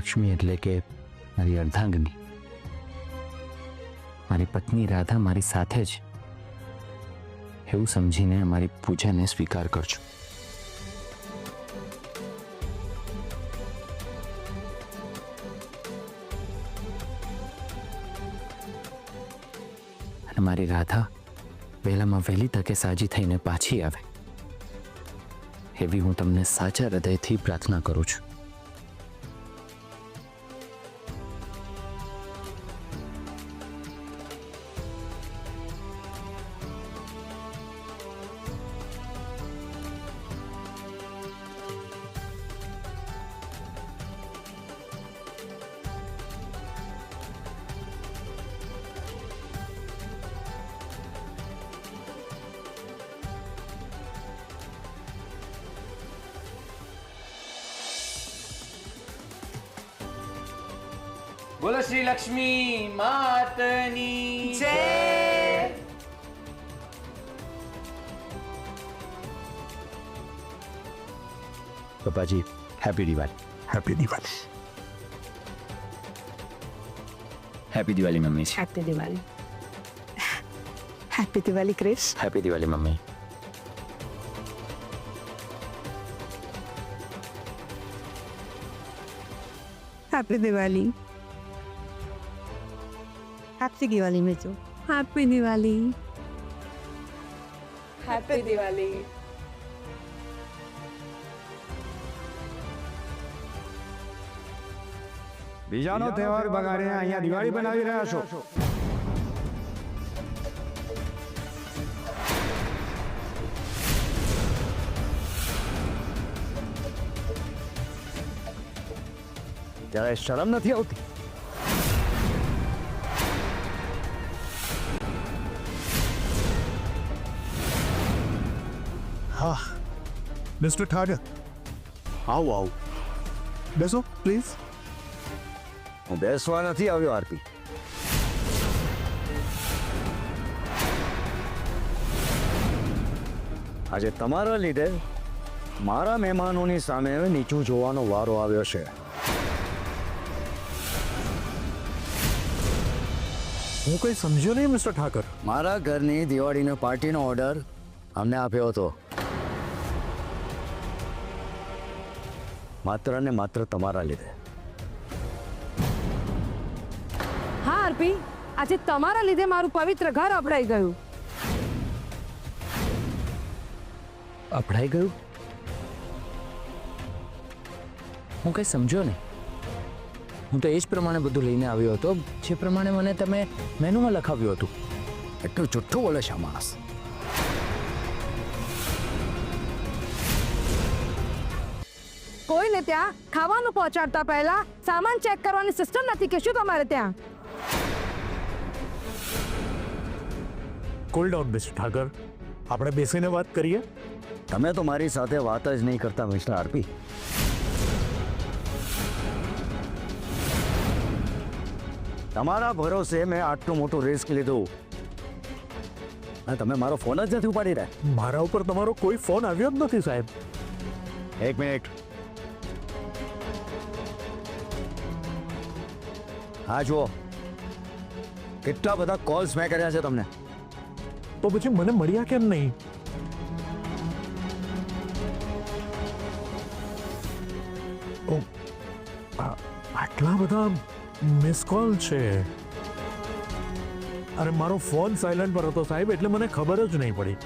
લક્ષ્મી એટલે કે મારી અર્ધાંગની, મારી પત્ની રાધા મારી સાથે જ, એવું સમજીને મારી પૂજાને સ્વીકાર કરજો. અને મારી રાધા વહેલામાં વહેલી તકે સાજી થઈને પાછી આવે એવી હું તમને સાચા હૃદયથી પ્રાર્થના કરું છું. બોલો શ્રી લક્ષ્મી માતની જય. પપ્પાજી happy Diwali. Happy Diwali. Happy Diwali mummy. Happy Diwali. Happy Diwali Krish. Happy Diwali mummy. Happy Diwali. Happy Diwali Miju. Happy Diwali. Happy Diwali. બીજાનો તહેવાર બગાડીને અહીંયા દિવાળી બનાવી રહ્યા છો. ત્યારે શરમ નથી આવતી? હા મિસ્ટર ઠાગર, આવો આવો, બેસો પ્લીઝ. હું બેસવા નથી આવ્યો આરપી. આજે તમારા લીધે મારા મહેમાનોની સામે નીચું જોવાનો વારો આવ્યો છે. હું કંઈ સમજ્યો નહીં મિસ્ટર ઠાકર. મારા ઘરની દિવાળીનો પાર્ટીનો ઓર્ડર અમને આપ્યો હતો, માત્ર ને માત્ર તમારા લીધે. હા આરપી, આજે તમારા લીધે મારું પવિત્ર ઘર અપડાઈ ગયું. અપડાઈ ગયું? હું કંઈ સમજ્યો નહીં. હું તો એ જ પ્રમાણે બધું લઈને આવ્યો હતો જે પ્રમાણે મને તમે મેનુમાં લખાવ્યું હતું. એટલું જુઠ્ઠું બોલે છે આ માણસ. કોઈને ત્યાં ખાવાનું પહોંચાડતા પહેલા સામાન ચેક કરવાની સિસ્ટમ નથી કે શું તમારે ત્યાં? કુલ ડાઉન મિસ્ટર ઠાકર, આપણે બેસીને વાત કરીએ. તમે તો મારી સાથે વાત જ નહીં કરતા મિસ્ટર આરપી. તમારા ભરોસે મેં આટલું મોટું રિસ્ક લીધું અને તમે મારો ફોન જ નથી ઉપાડી રહ્યા. મારા ઉપર તમારો કોઈ ફોન આવ્યો જ નથી સાહેબ. એક મિનિટ. હા જુઓ, કેટલા બધા કોલ્સ મેં કર્યા છે તમને. તો પછી મને મળ્યા કેમ નહીં? ઓ, આટલા બધા મિસ કોલ છે. અરે મારો ફોન સાયલન્ટ પર હતો સાહેબ, એટલે મને ખબર જ નહીં પડી.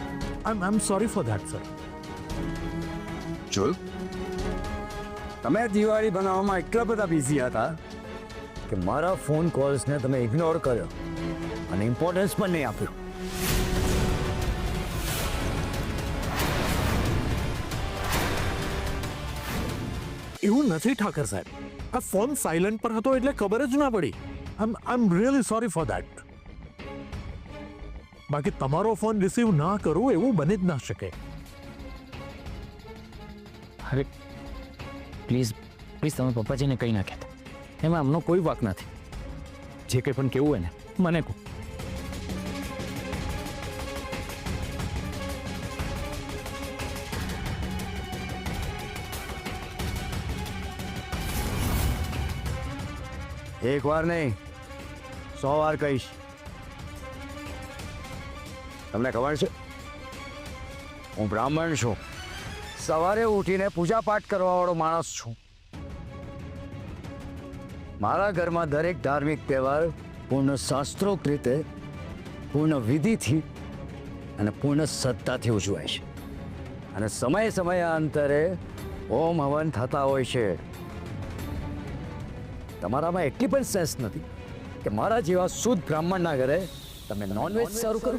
I am sorry for that sir. જોયું, તમે દિવાળી બનાવવામાં એટલા બધા બિઝી હતા કે મારા ફોન કોલ્સને તમે ઇગ્નોર કર્યો અને ઇમ્પોર્ટન્સ પણ નહીં આપ્યું. એવું નથી ઠાકર સાહેબ, આ ફોન સાયલન્ટ પર હતો એટલે ખબર જ ના પડી. I am really sorry for that. બાકી તમારો ફોન રિસીવ ના કરું એવું બની જ ના શકે. અરે પ્લીઝ પ્લીઝ તમે પપ્પાજીને કંઈ ના કહેતા. એમાં આમનો કોઈ વાંક નથી. જે કંઈ પણ કહેવું હોય ને મને કહો. એક વાર નહીં 100 વાર કહીશ. તમને ખબર છે હું બ્રાહ્મણ છું, સવારે ઉઠીને પૂજા પાઠ કરવાવાળો માણસ છું. મારા ઘરમાં દરેક ધાર્મિક તહેવાર પૂર્ણ શાસ્ત્રોક્ત રીતે, પૂર્ણ વિધિથી અને પૂર્ણ શ્રદ્ધાથી ઉજવાય છે. અને સમયે સમયાંતરે ઓમ હવન થતા હોય છે. તમારામાં એટલી પણ સેન્સ નથી કે મારા જેવા શુદ્ધ બ્રાહ્મણના ઘરે તમે નોનવેજ શરૂ કરો.